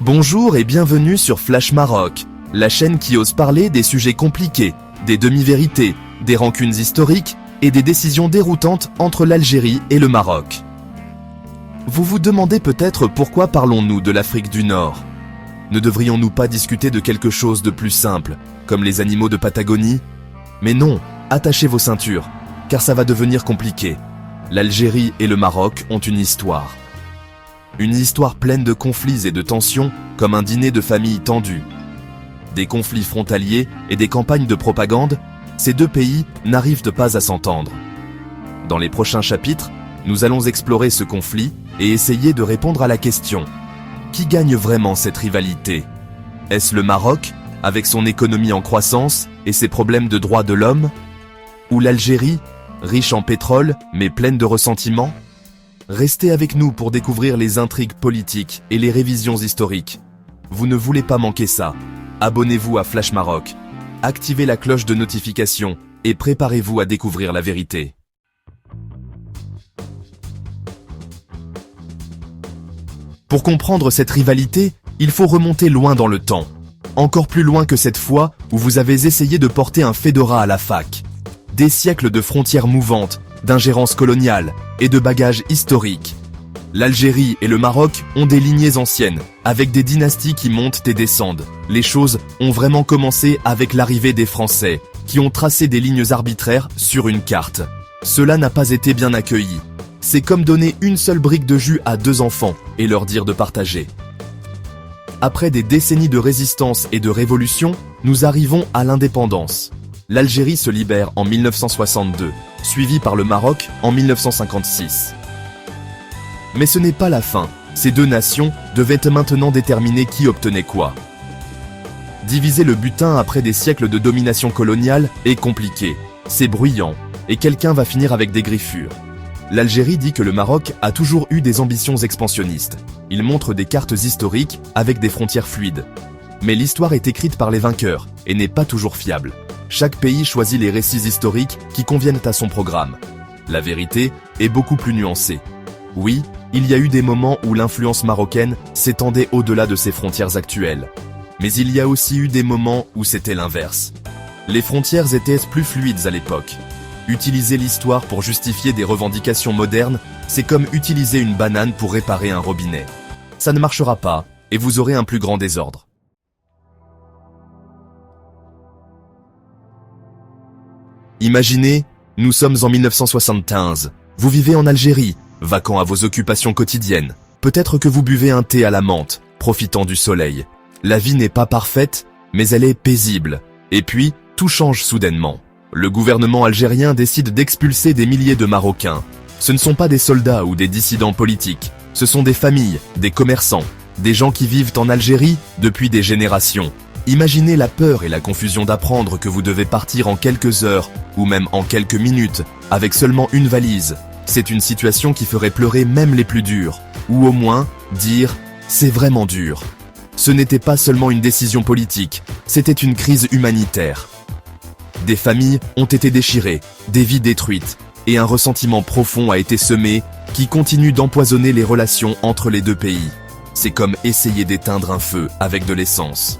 Bonjour et bienvenue sur Flash Maroc, la chaîne qui ose parler des sujets compliqués, des demi-vérités, des rancunes historiques et des décisions déroutantes entre l'Algérie et le Maroc. Vous vous demandez peut-être pourquoi parlons-nous de l'Afrique du Nord? Ne devrions-nous pas discuter de quelque chose de plus simple, comme les animaux de Patagonie? Mais non, attachez vos ceintures, car ça va devenir compliqué. L'Algérie et le Maroc ont une histoire. Une histoire pleine de conflits et de tensions, comme un dîner de famille tendu. Des conflits frontaliers et des campagnes de propagande, ces deux pays n'arrivent pas à s'entendre. Dans les prochains chapitres, nous allons explorer ce conflit et essayer de répondre à la question: qui gagne vraiment cette rivalité? Est-ce le Maroc, avec son économie en croissance et ses problèmes de droits de l'homme? Ou l'Algérie, riche en pétrole mais pleine de ressentiments? Restez avec nous pour découvrir les intrigues politiques et les révisions historiques. Vous ne voulez pas manquer ça. Abonnez-vous à Flash Maroc, activez la cloche de notification et préparez-vous à découvrir la vérité. Pour comprendre cette rivalité, il faut remonter loin dans le temps. Encore plus loin que cette fois où vous avez essayé de porter un fedora à la fac. Des siècles de frontières mouvantes, d'ingérence coloniale et de bagages historiques. L'Algérie et le Maroc ont des lignées anciennes, avec des dynasties qui montent et descendent. Les choses ont vraiment commencé avec l'arrivée des Français, qui ont tracé des lignes arbitraires sur une carte. Cela n'a pas été bien accueilli. C'est comme donner une seule brique de jus à deux enfants et leur dire de partager. Après des décennies de résistance et de révolution, nous arrivons à l'indépendance. L'Algérie se libère en 1962, suivi par le Maroc en 1956. Mais ce n'est pas la fin, ces deux nations devaient maintenant déterminer qui obtenait quoi. Diviser le butin après des siècles de domination coloniale est compliqué, c'est bruyant, et quelqu'un va finir avec des griffures. L'Algérie dit que le Maroc a toujours eu des ambitions expansionnistes. Il montre des cartes historiques avec des frontières fluides. Mais l'histoire est écrite par les vainqueurs et n'est pas toujours fiable. Chaque pays choisit les récits historiques qui conviennent à son programme. La vérité est beaucoup plus nuancée. Oui, il y a eu des moments où l'influence marocaine s'étendait au-delà de ses frontières actuelles. Mais il y a aussi eu des moments où c'était l'inverse. Les frontières étaient plus fluides à l'époque. Utiliser l'histoire pour justifier des revendications modernes, c'est comme utiliser une banane pour réparer un robinet. Ça ne marchera pas, et vous aurez un plus grand désordre. Imaginez, nous sommes en 1975. Vous vivez en Algérie, vaquant à vos occupations quotidiennes. Peut-être que vous buvez un thé à la menthe, profitant du soleil. La vie n'est pas parfaite, mais elle est paisible. Et puis, tout change soudainement. Le gouvernement algérien décide d'expulser des milliers de Marocains. Ce ne sont pas des soldats ou des dissidents politiques. Ce sont des familles, des commerçants, des gens qui vivent en Algérie depuis des générations. Imaginez la peur et la confusion d'apprendre que vous devez partir en quelques heures, ou même en quelques minutes, avec seulement une valise. C'est une situation qui ferait pleurer même les plus durs, ou au moins dire « c'est vraiment dur ». Ce n'était pas seulement une décision politique, c'était une crise humanitaire. Des familles ont été déchirées, des vies détruites, et un ressentiment profond a été semé qui continue d'empoisonner les relations entre les deux pays. C'est comme essayer d'éteindre un feu avec de l'essence.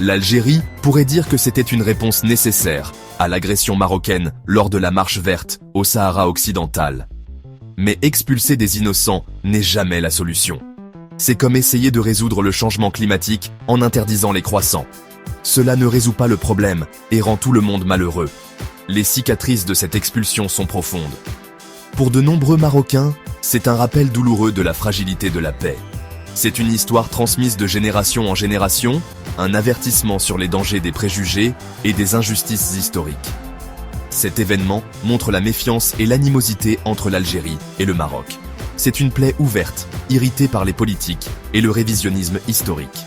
L'Algérie pourrait dire que c'était une réponse nécessaire à l'agression marocaine lors de la marche verte au Sahara occidental. Mais expulser des innocents n'est jamais la solution. C'est comme essayer de résoudre le changement climatique en interdisant les croissants. Cela ne résout pas le problème et rend tout le monde malheureux. Les cicatrices de cette expulsion sont profondes. Pour de nombreux Marocains, c'est un rappel douloureux de la fragilité de la paix. C'est une histoire transmise de génération en génération, un avertissement sur les dangers des préjugés et des injustices historiques. Cet événement montre la méfiance et l'animosité entre l'Algérie et le Maroc. C'est une plaie ouverte, irritée par les politiques et le révisionnisme historique.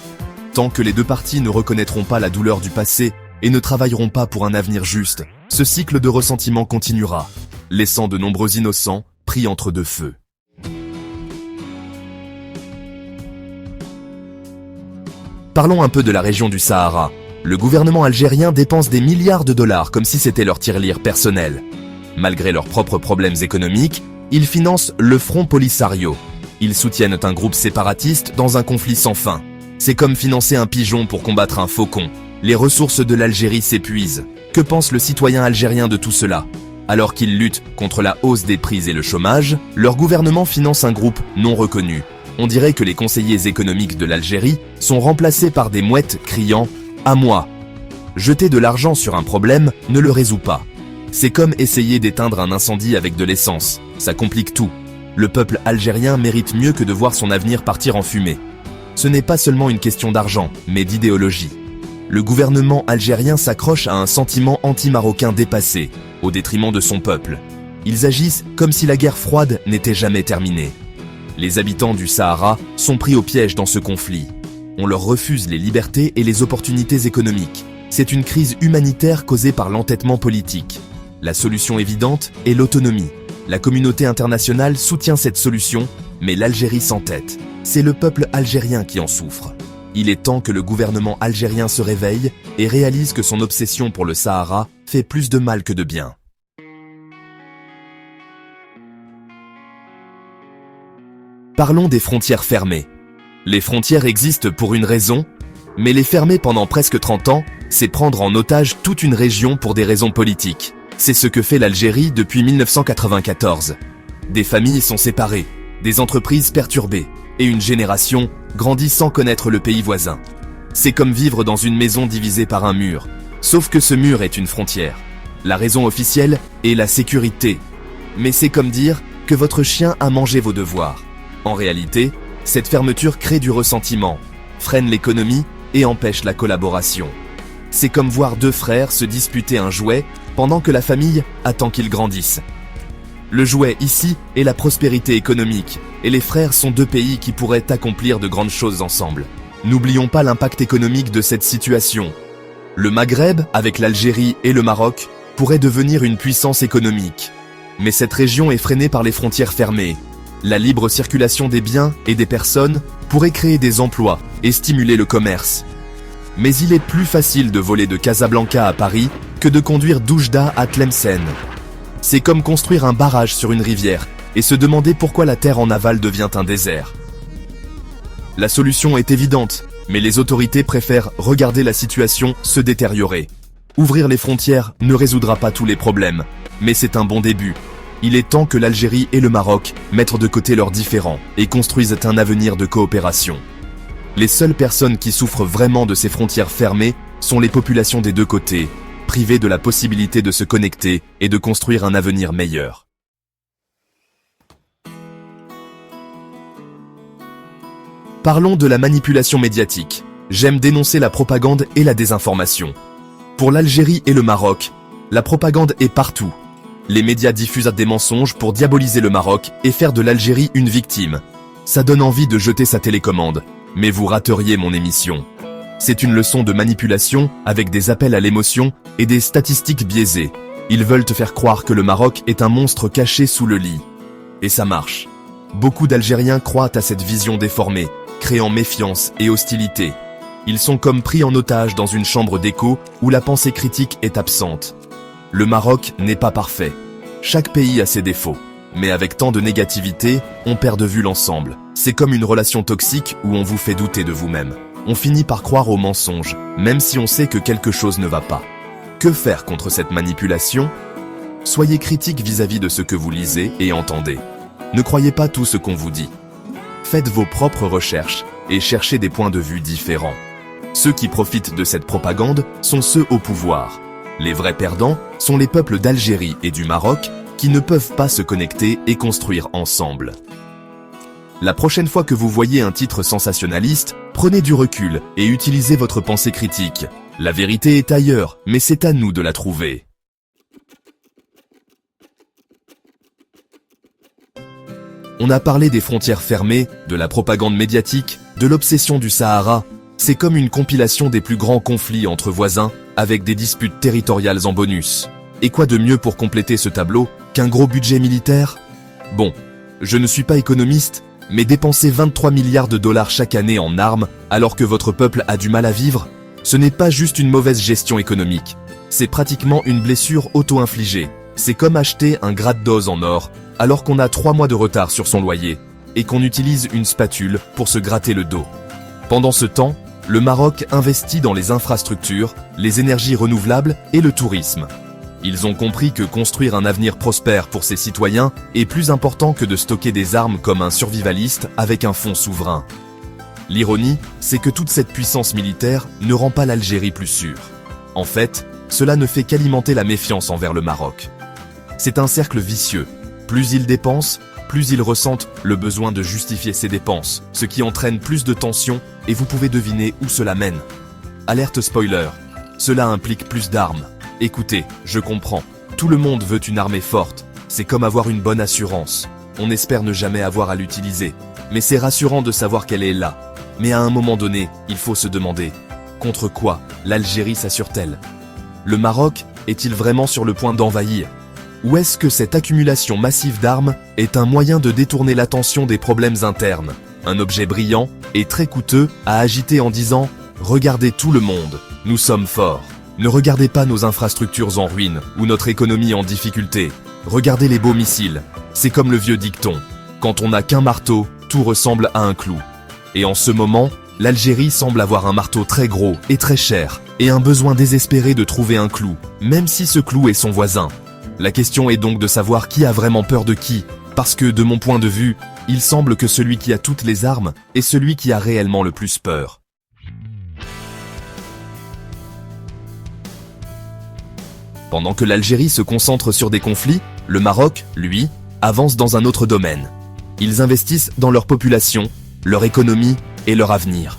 Tant que les deux parties ne reconnaîtront pas la douleur du passé et ne travailleront pas pour un avenir juste, ce cycle de ressentiment continuera, laissant de nombreux innocents pris entre deux feux. Parlons un peu de la région du Sahara. Le gouvernement algérien dépense des milliards de dollars comme si c'était leur tirelire personnel. Malgré leurs propres problèmes économiques, ils financent le Front Polisario. Ils soutiennent un groupe séparatiste dans un conflit sans fin. C'est comme financer un pigeon pour combattre un faucon. Les ressources de l'Algérie s'épuisent. Que pense le citoyen algérien de tout cela? Alors qu'ils luttent contre la hausse des prix et le chômage, leur gouvernement finance un groupe non reconnu. On dirait que les conseillers économiques de l'Algérie sont remplacés par des mouettes criant « à moi ». Jeter de l'argent sur un problème ne le résout pas. C'est comme essayer d'éteindre un incendie avec de l'essence, ça complique tout. Le peuple algérien mérite mieux que de voir son avenir partir en fumée. Ce n'est pas seulement une question d'argent, mais d'idéologie. Le gouvernement algérien s'accroche à un sentiment anti-marocain dépassé, au détriment de son peuple. Ils agissent comme si la guerre froide n'était jamais terminée. Les habitants du Sahara sont pris au piège dans ce conflit. On leur refuse les libertés et les opportunités économiques. C'est une crise humanitaire causée par l'entêtement politique. La solution évidente est l'autonomie. La communauté internationale soutient cette solution, mais l'Algérie s'entête. C'est le peuple algérien qui en souffre. Il est temps que le gouvernement algérien se réveille et réalise que son obsession pour le Sahara fait plus de mal que de bien. Parlons des frontières fermées. Les frontières existent pour une raison, mais les fermer pendant presque 30 ans, c'est prendre en otage toute une région pour des raisons politiques. C'est ce que fait l'Algérie depuis 1994. Des familles sont séparées, des entreprises perturbées, et une génération grandit sans connaître le pays voisin. C'est comme vivre dans une maison divisée par un mur, sauf que ce mur est une frontière. La raison officielle est la sécurité. Mais c'est comme dire que votre chien a mangé vos devoirs. En réalité, cette fermeture crée du ressentiment, freine l'économie et empêche la collaboration. C'est comme voir deux frères se disputer un jouet pendant que la famille attend qu'ils grandissent. Le jouet ici est la prospérité économique, et les frères sont deux pays qui pourraient accomplir de grandes choses ensemble. N'oublions pas l'impact économique de cette situation. Le Maghreb, avec l'Algérie et le Maroc, pourrait devenir une puissance économique. Mais cette région est freinée par les frontières fermées. La libre circulation des biens et des personnes pourrait créer des emplois et stimuler le commerce. Mais il est plus facile de voler de Casablanca à Paris que de conduire d'Oujda à Tlemcen. C'est comme construire un barrage sur une rivière et se demander pourquoi la terre en aval devient un désert. La solution est évidente, mais les autorités préfèrent regarder la situation se détériorer. Ouvrir les frontières ne résoudra pas tous les problèmes, mais c'est un bon début. Il est temps que l'Algérie et le Maroc mettent de côté leurs différends et construisent un avenir de coopération. Les seules personnes qui souffrent vraiment de ces frontières fermées sont les populations des deux côtés, privées de la possibilité de se connecter et de construire un avenir meilleur. Parlons de la manipulation médiatique. J'aime dénoncer la propagande et la désinformation. Pour l'Algérie et le Maroc, la propagande est partout. Les médias diffusent des mensonges pour diaboliser le Maroc et faire de l'Algérie une victime. Ça donne envie de jeter sa télécommande, mais vous rateriez mon émission. C'est une leçon de manipulation avec des appels à l'émotion et des statistiques biaisées. Ils veulent te faire croire que le Maroc est un monstre caché sous le lit. Et ça marche. Beaucoup d'Algériens croient à cette vision déformée, créant méfiance et hostilité. Ils sont comme pris en otage dans une chambre d'écho où la pensée critique est absente. Le Maroc n'est pas parfait. Chaque pays a ses défauts. Mais avec tant de négativité, on perd de vue l'ensemble. C'est comme une relation toxique où on vous fait douter de vous-même. On finit par croire aux mensonges, même si on sait que quelque chose ne va pas. Que faire contre cette manipulation? Soyez critique vis-à-vis de ce que vous lisez et entendez. Ne croyez pas tout ce qu'on vous dit. Faites vos propres recherches et cherchez des points de vue différents. Ceux qui profitent de cette propagande sont ceux au pouvoir. Les vrais perdants sont les peuples d'Algérie et du Maroc qui ne peuvent pas se connecter et construire ensemble. La prochaine fois que vous voyez un titre sensationnaliste, prenez du recul et utilisez votre pensée critique. La vérité est ailleurs, mais c'est à nous de la trouver. On a parlé des frontières fermées, de la propagande médiatique, de l'obsession du Sahara. C'est comme une compilation des plus grands conflits entre voisins, avec des disputes territoriales en bonus. Et quoi de mieux pour compléter ce tableau qu'un gros budget militaire? Bon, je ne suis pas économiste, mais dépenser 23 milliards de dollars chaque année en armes alors que votre peuple a du mal à vivre, ce n'est pas juste une mauvaise gestion économique. C'est pratiquement une blessure auto-infligée. C'est comme acheter un gratte-dose en or alors qu'on a 3 mois de retard sur son loyer et qu'on utilise une spatule pour se gratter le dos. Pendant ce temps, le Maroc investit dans les infrastructures, les énergies renouvelables et le tourisme. Ils ont compris que construire un avenir prospère pour ses citoyens est plus important que de stocker des armes comme un survivaliste avec un fonds souverain. L'ironie, c'est que toute cette puissance militaire ne rend pas l'Algérie plus sûre. En fait, cela ne fait qu'alimenter la méfiance envers le Maroc. C'est un cercle vicieux. Plus ils dépensent, plus ils ressentent le besoin de justifier ces dépenses, ce qui entraîne plus de tensions, et vous pouvez deviner où cela mène. Alerte spoiler, cela implique plus d'armes. Écoutez, je comprends, tout le monde veut une armée forte, c'est comme avoir une bonne assurance. On espère ne jamais avoir à l'utiliser, mais c'est rassurant de savoir qu'elle est là. Mais à un moment donné, il faut se demander, contre quoi l'Algérie s'assure-t-elle? Le Maroc est-il vraiment sur le point d'envahir? Ou est-ce que cette accumulation massive d'armes est un moyen de détourner l'attention des problèmes internes? Un objet brillant et très coûteux à agiter en disant « Regardez tout le monde, nous sommes forts ». Ne regardez pas nos infrastructures en ruine ou notre économie en difficulté. Regardez les beaux missiles. C'est comme le vieux dicton. Quand on n'a qu'un marteau, tout ressemble à un clou. Et en ce moment, l'Algérie semble avoir un marteau très gros et très cher, et un besoin désespéré de trouver un clou, même si ce clou est son voisin. La question est donc de savoir qui a vraiment peur de qui, parce que de mon point de vue, il semble que celui qui a toutes les armes est celui qui a réellement le plus peur. Pendant que l'Algérie se concentre sur des conflits, le Maroc, lui, avance dans un autre domaine. Ils investissent dans leur population, leur économie et leur avenir.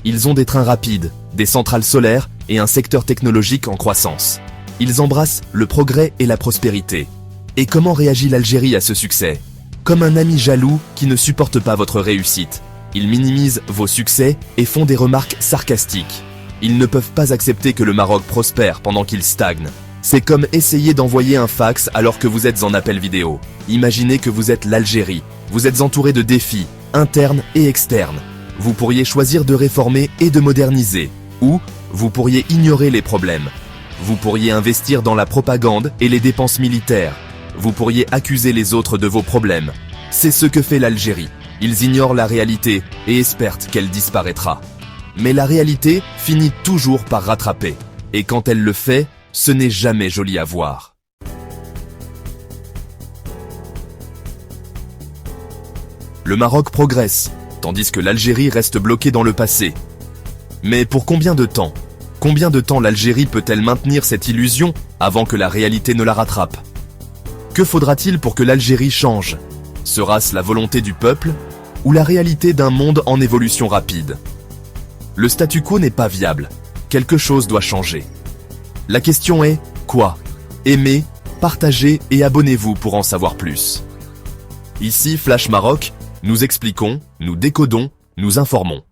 Ils ont des trains rapides, des centrales solaires et un secteur technologique en croissance. Ils embrassent le progrès et la prospérité. Et comment réagit l'Algérie à ce succès? Comme un ami jaloux qui ne supporte pas votre réussite. Ils minimisent vos succès et font des remarques sarcastiques. Ils ne peuvent pas accepter que le Maroc prospère pendant qu'il stagne. C'est comme essayer d'envoyer un fax alors que vous êtes en appel vidéo. Imaginez que vous êtes l'Algérie. Vous êtes entouré de défis, internes et externes. Vous pourriez choisir de réformer et de moderniser. Ou, vous pourriez ignorer les problèmes. Vous pourriez investir dans la propagande et les dépenses militaires. Vous pourriez accuser les autres de vos problèmes. C'est ce que fait l'Algérie. Ils ignorent la réalité et espèrent qu'elle disparaîtra. Mais la réalité finit toujours par rattraper. Et quand elle le fait, ce n'est jamais joli à voir. Le Maroc progresse, tandis que l'Algérie reste bloquée dans le passé. Mais pour combien de temps? Combien de temps l'Algérie peut-elle maintenir cette illusion avant que la réalité ne la rattrape? Que faudra-t-il pour que l'Algérie change? Sera-ce la volonté du peuple ou la réalité d'un monde en évolution rapide? Le statu quo n'est pas viable. Quelque chose doit changer. La question est, quoi? Aimez, partagez et abonnez-vous pour en savoir plus. Ici Flash Maroc, nous expliquons, nous décodons, nous informons.